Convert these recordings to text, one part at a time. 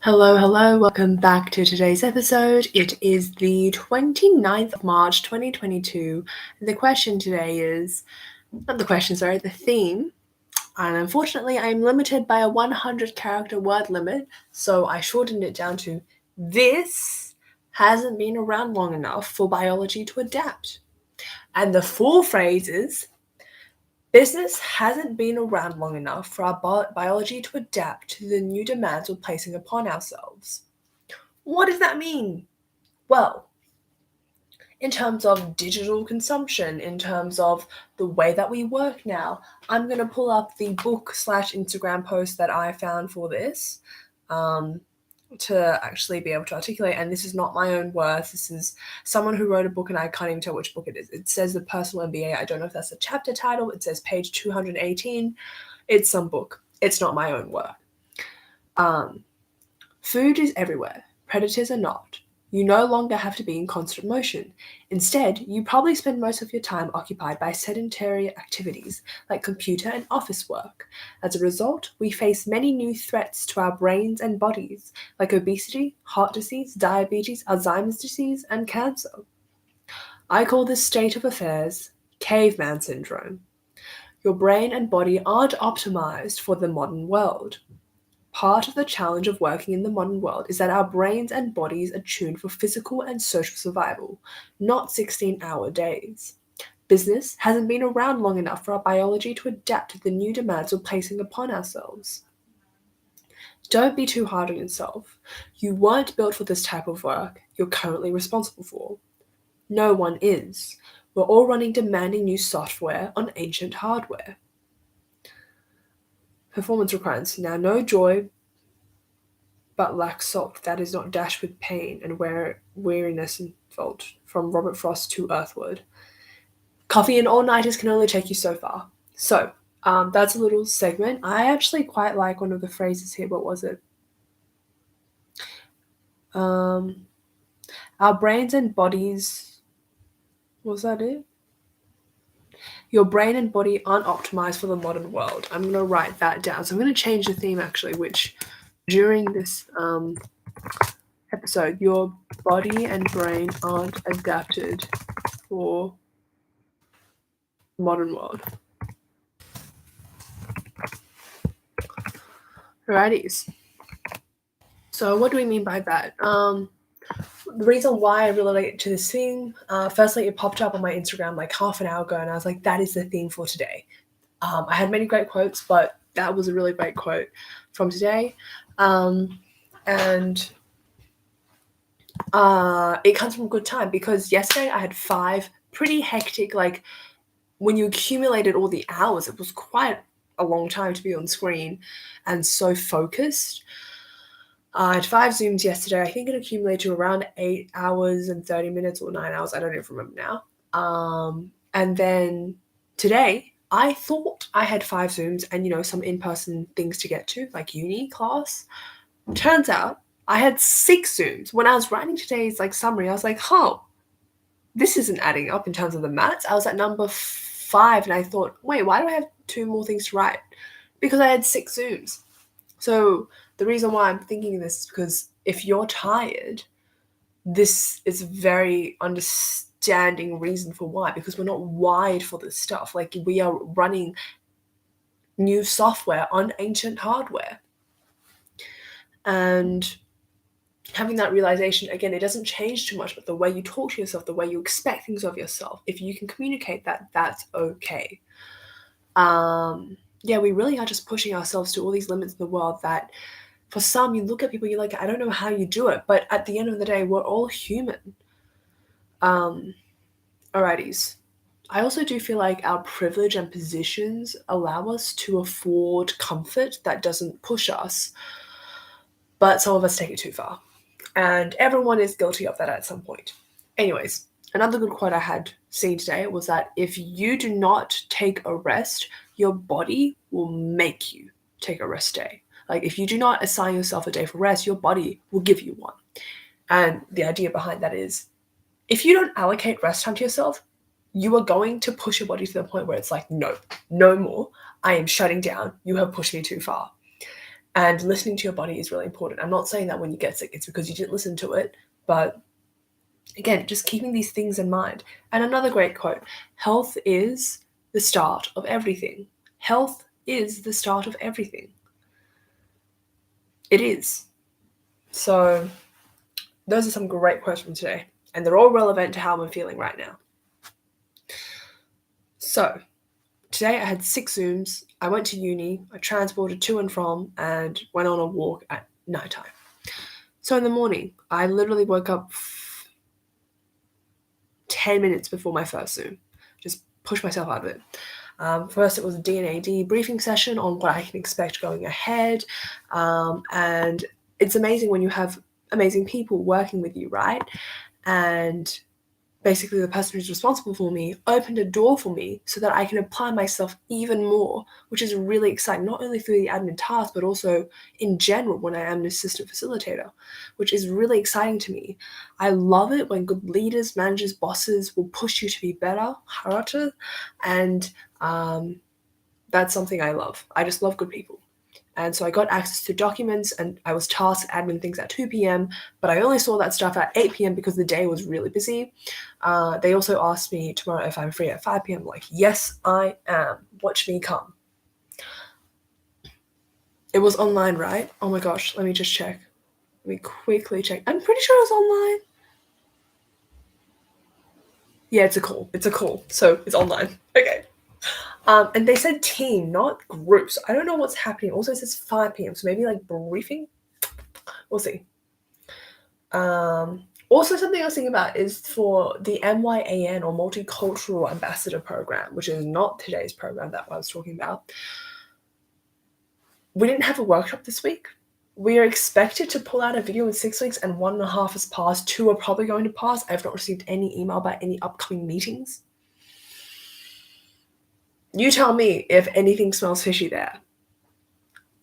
Hello, welcome back to today's episode. It is the 29th of March 2022. The question today is, the theme. And unfortunately, I'm limited by a 100 character word limit, so I shortened it down to this hasn't been around long enough for biology to adapt. And the full phrase is, business hasn't been around long enough for our biology to adapt to the new demands we're placing upon ourselves. What does that mean? Well, in terms of digital consumption, in terms of the way that we work now, I'm going to pull up the book/Instagram post that I found for this to actually be able to articulate. And this is not my own words. This is someone who wrote a book, and I can't even tell which book it is. It says The Personal MBA. I don't know if that's a chapter title. It says page 218. It's some book. It's not my own work. Food is everywhere. Predators are not. You no longer have to be in constant motion. Instead, you probably spend most of your time occupied by sedentary activities like computer and office work. As a result, we face many new threats to our brains and bodies, like obesity, heart disease, diabetes, Alzheimer's disease, and cancer. I call this state of affairs caveman syndrome. Your brain and body aren't optimized for the modern world. Part of the challenge of working in the modern world is that our brains and bodies are tuned for physical and social survival, not 16-hour days. Business hasn't been around long enough for our biology to adapt to the new demands we're placing upon ourselves. Don't be too hard on yourself. You weren't built for this type of work you're currently responsible for. No one is. We're all running demanding new software on ancient hardware. Performance requirements. Now, no joy but lacks salt, that is not dashed with pain and weariness and fault. From Robert Frost to Earthward. Coffee and all-nighters can only take you so far. So, that's a little segment. I actually quite like one of the phrases here. What was it? Our brains and bodies... Was that it? Your brain and body aren't optimized for the modern world. I'm going to write that down. So I'm going to change the theme, actually, which during this episode, your body and brain aren't adapted for the modern world. Alrighties. So what do we mean by that? The reason why I relate to this theme, firstly, it popped up on my Instagram like half an hour ago, and I was like, that is the theme for today. I had many great quotes, but that was a really great quote from today. And it comes from a good time, because yesterday I had 5 pretty hectic, like when you accumulated all the hours, it was quite a long time to be on screen and so focused. I had 5 Zooms yesterday. I think it accumulated to around 8 hours and 30 minutes or 9 hours. I don't even remember now. And then today, I thought I had 5 Zooms and, some in-person things to get to, like uni class. Turns out I had 6 Zooms. When I was writing today's summary, I was like, this isn't adding up in terms of the maths. I was at number 5 and I thought, wait, why do I have 2 more things to write? Because I had 6 Zooms. So the reason why I'm thinking this is because if you're tired, this is a very understanding reason for why, because we're not wired for this stuff. Like, we are running new software on ancient hardware. And having that realization, again, it doesn't change too much, but the way you talk to yourself, the way you expect things of yourself, if you can communicate that, that's okay. We really are just pushing ourselves to all these limits in the world that for some, you look at people, you're like, I don't know how you do it. But at the end of the day, we're all human. Alrighties. I also do feel like our privilege and positions allow us to afford comfort that doesn't push us. But some of us take it too far. And everyone is guilty of that at some point. Anyways, another good quote I had seen today was that if you do not take a rest, your body will make you take a rest day. Like, if you do not assign yourself a day for rest, your body will give you one. And the idea behind that is, if you don't allocate rest time to yourself, you are going to push your body to the point where it's like, no more. I am shutting down. You have pushed me too far. And listening to your body is really important. I'm not saying that when you get sick, it's because you didn't listen to it, but again, just keeping these things in mind. And another great quote, health is the start of everything. Health is the start of everything. It is. So those are some great quotes from today, and they're all relevant to how I'm feeling right now. So today I had 6 Zooms. I went to uni, I transported to and from, and went on a walk at nighttime. So in the morning, I literally woke up 10 minutes before my first Zoom. Just pushed myself out of it. First, it was a D&AD briefing session on what I can expect going ahead. And it's amazing when you have amazing people working with you, right? And basically the person who's responsible for me opened a door for me so that I can apply myself even more, which is really exciting, not only through the admin task, but also in general when I am an assistant facilitator, which is really exciting to me. I love it when good leaders, managers, bosses will push you to be better, hearteu, and that's something I love. I just love good people. And so I got access to documents and I was tasked admin things at 2 p.m., but I only saw that stuff at 8 p.m. because the day was really busy. They also asked me tomorrow if I'm free at 5 p.m. I'm like, yes, I am. Watch me come. It was online, right? Oh my gosh, let me just check. Let me quickly check. I'm pretty sure it was online. Yeah, it's a call. It's a call. So it's online. Okay. And they said team, not groups. I don't know what's happening. Also, it says 5 p.m. So maybe like briefing. We'll see. Also, something I was thinking about is for the MYAN or Multicultural Ambassador Program, which is not today's program that I was talking about. We didn't have a workshop this week. We are expected to pull out a video in 6 weeks and 1.5 has passed. 2 are probably going to pass. I have not received any email about any upcoming meetings. You tell me if anything smells fishy there.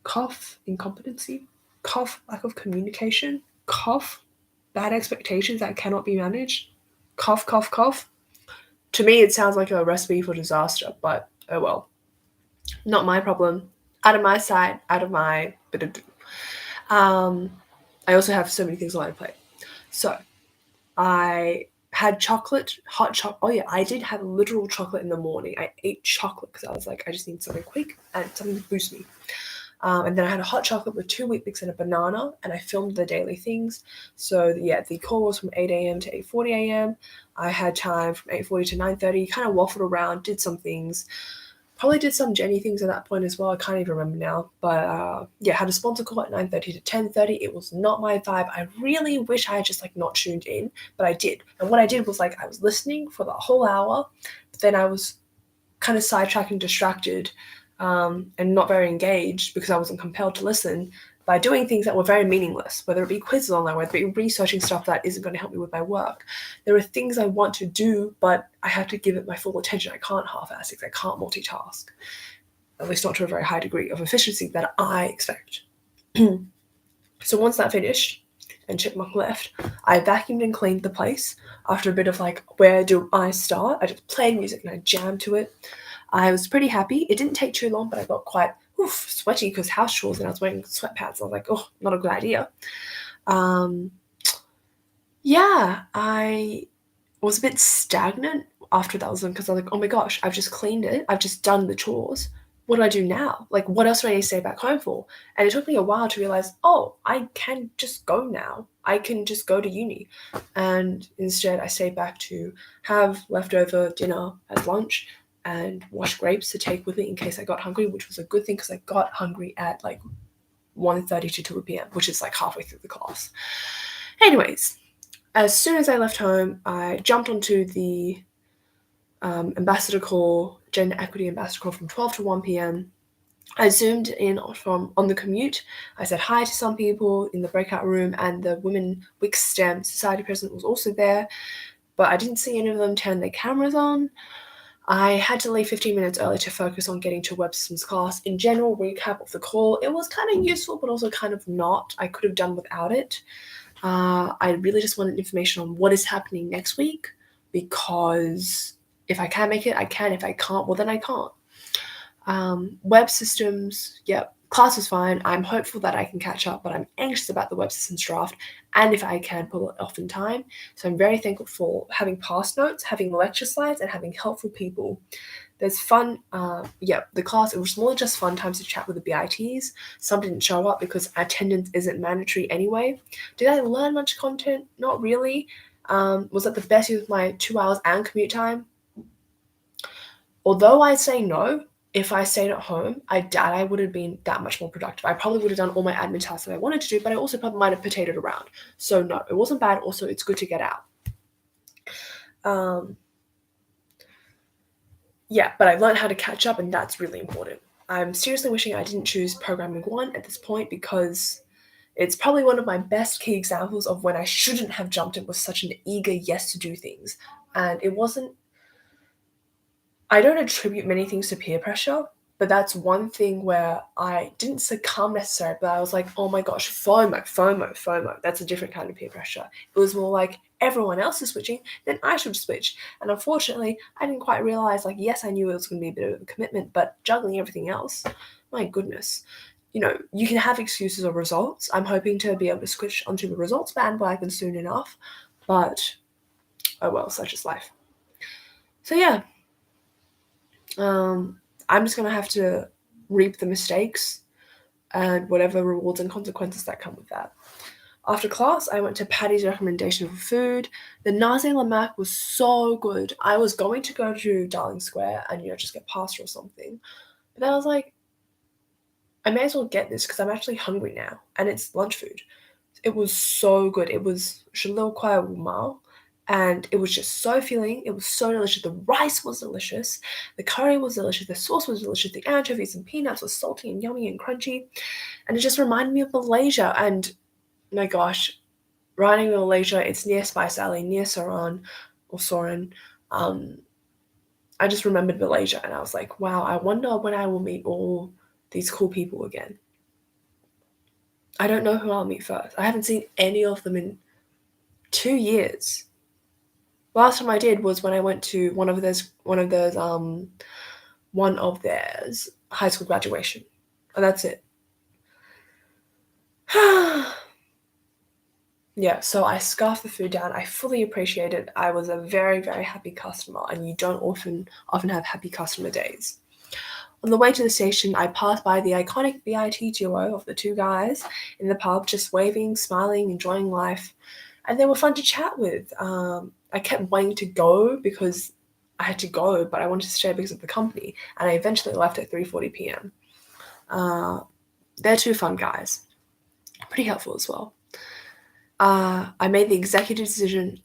Cough, incompetency. Cough, lack of communication. Cough, bad expectations that cannot be managed. Cough, cough, cough. To me, it sounds like a recipe for disaster, but oh well. Not my problem. Out of my sight, out of my... I also have so many things on my plate. So, I had chocolate, hot chocolate. Oh yeah, I did have literal chocolate in the morning. I ate chocolate because I was like, I just need something quick and something to boost me. And then I had a hot chocolate with 2 weetbix and a banana, and I filmed the daily things. So yeah, the call was from 8 a.m. to 8:40 a.m. I had time from 8:40 to 9:30, kind of waffled around, did some things. Probably did some Jenny things at that point as well. I can't even remember now. But yeah, had a sponsor call at 9:30 to 10:30. It was not my vibe. I really wish I had just like not tuned in, but I did. And what I did was like I was listening for the whole hour, but then I was kind of sidetracked and distracted and not very engaged because I wasn't compelled to listen by doing things that were very meaningless, whether it be quizzes online, whether it be researching stuff that isn't going to help me with my work. There are things I want to do, but I have to give it my full attention. I can't half-ass it. I can't multitask, at least not to a very high degree of efficiency that I expect. So once that finished and Chipmunk left, I vacuumed and cleaned the place. After a bit of like, where do I start? I just played music and I jammed to it. I was pretty happy. It didn't take too long, but I got quite sweaty because house chores and I was wearing sweatpants. I was like, oh, not a good idea. Yeah, I was a bit stagnant after that was because I was like, oh my gosh, I've just cleaned it. I've just done the chores. What do I do now? Like, what else do I need to stay back home for? And it took me a while to realize, oh, I can just go now. I can just go to uni. And instead, I stayed back to have leftover dinner as lunch and wash grapes to take with me in case I got hungry, which was a good thing because I got hungry at like 1:30 to 2 p.m., which is like halfway through the class. Anyways, as soon as I left home, I jumped onto the ambassador call, gender equity ambassador call from 12 to 1 p.m. I zoomed in on the commute. I said hi to some people in the breakout room, and the Women Wix STEM Society president was also there, but I didn't see any of them turn their cameras on. I had to leave 15 minutes early to focus on getting to web systems class. In general, recap of the call, it was kind of useful, but also kind of not. I could have done without it. I really just wanted information on what is happening next week, because if I can make it, I can. If I can't, well, then I can't. Web systems, yep, Class was fine. I'm hopeful that I can catch up, but I'm anxious about the web systems draft and if I can pull it off in time. So I'm very thankful for having past notes, having lecture slides, and having helpful people. There's fun, the class, it was more just fun times to chat with the BITs. Some didn't show up because attendance isn't mandatory anyway. Did I learn much content? Not really. Was that the best use of my 2 hours and commute time? Although I say no, if I stayed at home, I doubt I would have been that much more productive. I probably would have done all my admin tasks that I wanted to do, but I also probably might have potatoed around. So no, it wasn't bad. Also, it's good to get out. But I learned how to catch up, and that's really important. I'm seriously wishing I didn't choose programming 1 at this point because it's probably one of my best key examples of when I shouldn't have jumped in with such an eager yes to do things. And it wasn't, I don't attribute many things to peer pressure, but that's one thing where I didn't succumb necessarily, but I was like, oh my gosh, FOMO. That's a different kind of peer pressure. It was more like everyone else is switching, then I should switch. And unfortunately, I didn't quite realize, like, yes, I knew it was going to be a bit of a commitment, but juggling everything else, my goodness. You can have excuses or results. I'm hoping to be able to switch onto the results bandwagon soon enough, but oh well, such is life. So yeah, I'm just going to have to reap the mistakes and whatever rewards and consequences that come with that. After class, I went to Patty's recommendation for food. The nasi lemak was so good. I was going to go to Darling Square and, just get pasta or something. But then I was like, I may as well get this because I'm actually hungry now. And it's lunch food. It was so good. It was Shalil Kwai Wumao. And it was just so filling. It was so delicious. The rice was delicious. The curry was delicious. The sauce was delicious. The anchovies and peanuts were salty and yummy and crunchy. And it just reminded me of Malaysia. And my gosh, riding in Malaysia, it's near Spice Alley, near Soran. I just remembered Malaysia and I was like, wow, I wonder when I will meet all these cool people again. I don't know who I'll meet first. I haven't seen any of them in 2 years. Last time I did was when I went to one of theirs high school graduation. And that's it. Yeah, so I scarfed the food down. I fully appreciate it. I was a very, very happy customer, and you don't often have happy customer days. On the way to the station, I passed by the iconic BIT duo of the two guys in the pub, just waving, smiling, enjoying life. And they were fun to chat with. I kept wanting to go because I had to go, but I wanted to stay because of the company. And I eventually left at 3:40 p.m. They're two fun guys. Pretty helpful as well. I made the executive decision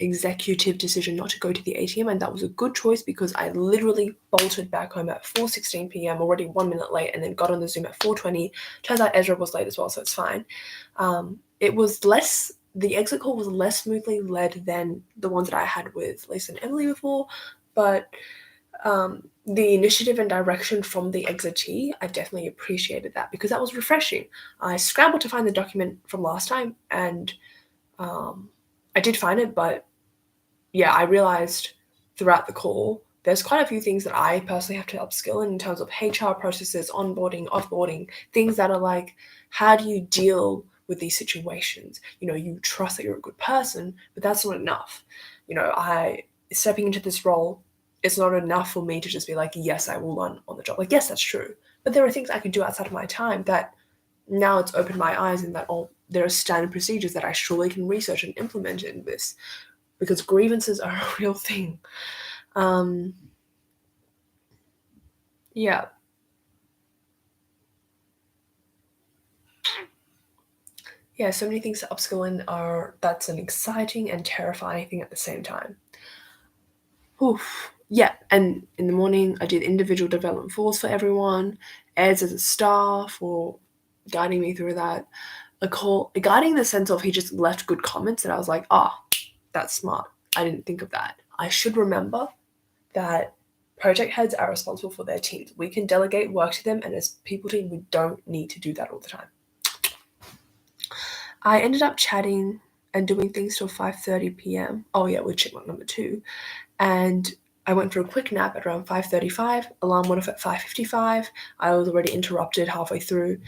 not to go to the ATM, and that was a good choice because I literally bolted back home at 4:16 p.m. already 1 minute late, and then got on the Zoom at 4:20. Turns out Ezra was late as well, so it's fine. The exit call was less smoothly led than the ones that I had with Lisa and Emily before, but the initiative and direction from the exitee, I definitely appreciated that because that was refreshing. I scrambled to find the document from last time, and I did find it, but yeah, I realized throughout the call, there's quite a few things that I personally have to upskill in terms of HR processes, onboarding, offboarding, things that are like, how do you deal with these situations? You trust that you're a good person, but that's not enough. Stepping into this role, it's not enough for me to just be like, yes, I will learn on the job. Like, yes, that's true. But there are things I can do outside of my time that now it's opened my eyes in that, there are standard procedures that I surely can research and implement in this because grievances are a real thing. Yeah. Yeah, so many things to upskill in that's an exciting and terrifying thing at the same time. Oof. Yeah, and in the morning I did individual development falls for everyone, Eds as a star for guiding me through that. Guiding in the sense of he just left good comments and I was like, that's smart. I didn't think of that. I should remember that project heads are responsible for their teams. We can delegate work to them, and as people team, we don't need to do that all the time. I ended up chatting and doing things till 5:30 p.m. Oh yeah, with chipmunk number 2. And I went for a quick nap at around 5:35. Alarm went off at 5:55. I was already interrupted halfway through.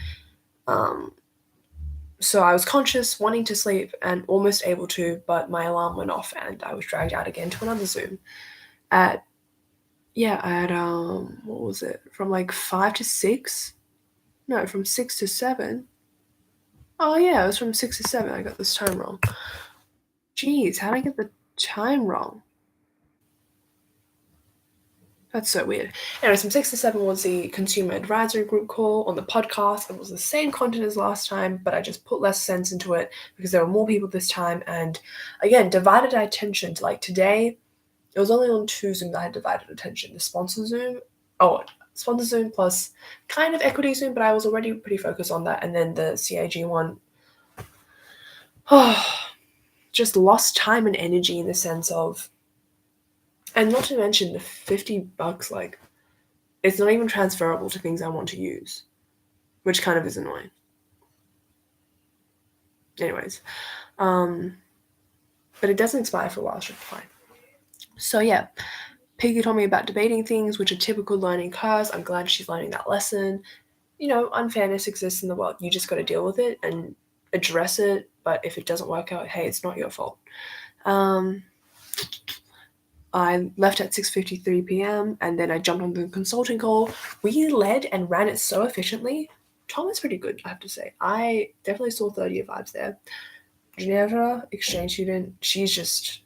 So I was conscious, wanting to sleep, and almost able to, but my alarm went off and I was dragged out again to another Zoom at what was it? From like 5 to 6? No, from 6 to 7. Oh yeah, it was from 6 to 7. I got this time wrong. Jeez, how did I get the time wrong? That's so weird. Anyways, from 6 to 7 was the consumer advisory group call on the podcast. It was the same content as last time, but I just put less sense into it because there were more people this time. And again, divided our attention to like today, it was only on 2 Zoom that I had divided attention. The sponsor Zoom plus kind of equity Zoom, but I was already pretty focused on that. And then the CAG one, just lost time and energy in the sense of, and not to mention the $50, like, it's not even transferable to things I want to use, which kind of is annoying. Anyways, but it doesn't expire for a while, should be fine. So yeah, Piggy told me about debating things, which are typical learning curves. I'm glad she's learning that lesson. You know, unfairness exists in the world. You just got to deal with it and address it. But if it doesn't work out, hey, it's not your fault. I left at 6:53 p.m. and then I jumped on the consulting call. We led and ran it so efficiently. Tom is pretty good, I have to say. I definitely saw third-year vibes there. Geneva, exchange student, she's just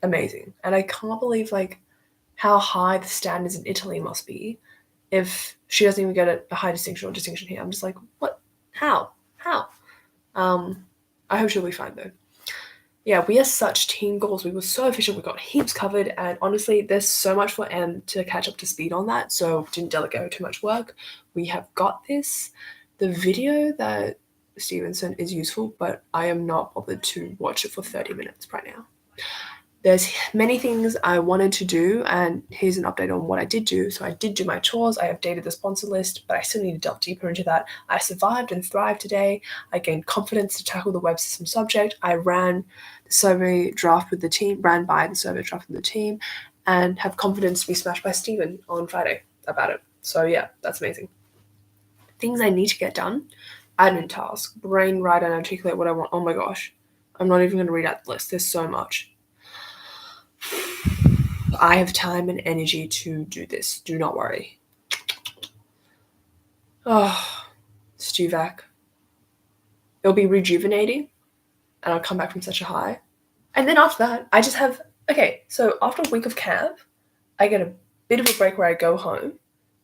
amazing. And I can't believe, like, how high the standards in Italy must be if she doesn't even get a high distinction or distinction here. I'm just like, what? How? I hope she'll be fine, though. Yeah, we are such team goals. We were so efficient. We got heaps covered. And honestly, there's so much for Em to catch up to speed on that. So didn't delegate too much work. We have got this. The video that Stevenson is useful, but I am not bothered to watch it for 30 minutes right now. There's many things I wanted to do, and here's an update on what I did do. So I did do my chores. I updated the sponsor list, but I still need to delve deeper into that. I survived and thrived today. I gained confidence to tackle the web system subject. I ran the survey draft with the team, ran by the survey draft with the team, and have confidence to be smashed by Steven on Friday about it. So yeah, that's amazing. Things I need to get done. Admin task, brain write and articulate what I want. Oh my gosh. I'm not even going to read out the list. There's so much. I have time and energy to do this. Do not worry. Oh, Stuvac. It'll be rejuvenating, and I'll come back from such a high. And then after that, I just have, okay, so after a week of camp, I get a bit of a break where I go home.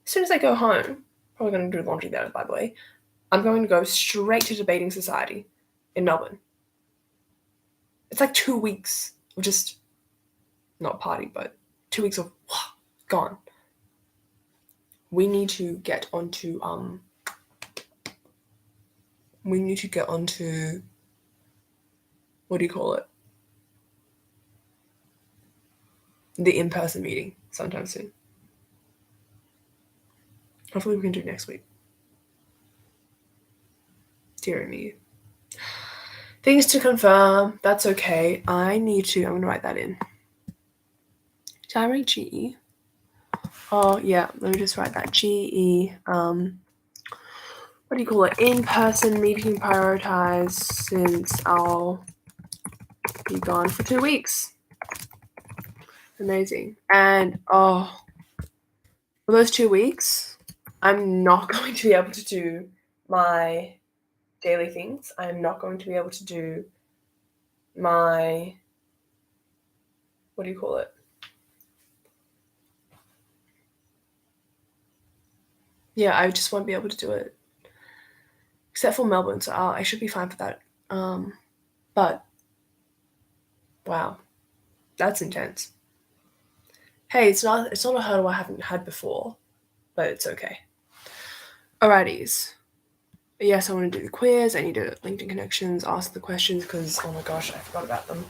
As soon as I go home, probably going to do laundry there, by the way, I'm going to go straight to Debating Society in Melbourne. It's like 2 weeks of just, not party, but 2 weeks of gone. We need to get onto what do you call it? The in-person meeting sometime soon. Hopefully we can do next week. Dear me. Things to confirm. That's okay. I'm going to write that in. Did I write GE? Oh, yeah. Let me just write that. GE. What do you call it? In-person meeting prioritized since I'll be gone for 2 weeks. Amazing. And, for those 2 weeks, I'm not going to be able to do my daily things. I'm not going to be able to do my, what do you call it? Yeah, I just won't be able to do it. Except for Melbourne, so I should be fine for that. But, wow, that's intense. Hey, it's not a hurdle I haven't had before, but it's okay. Alrighties. Yes, I want to do the quiz. I need to LinkedIn connections, ask the questions, because, oh my gosh, I forgot about them.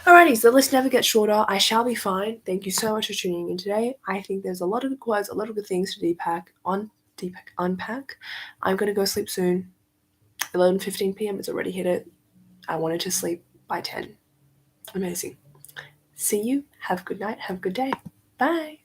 Alrighty, so the list never gets shorter. I shall be fine. Thank you so much for tuning in today. I think there's a lot of good quotes, a lot of good things to unpack. I'm going to go sleep soon. 11:15 p.m. It's already hit it. I wanted to sleep by 10. Amazing. See you. Have a good night. Have a good day. Bye.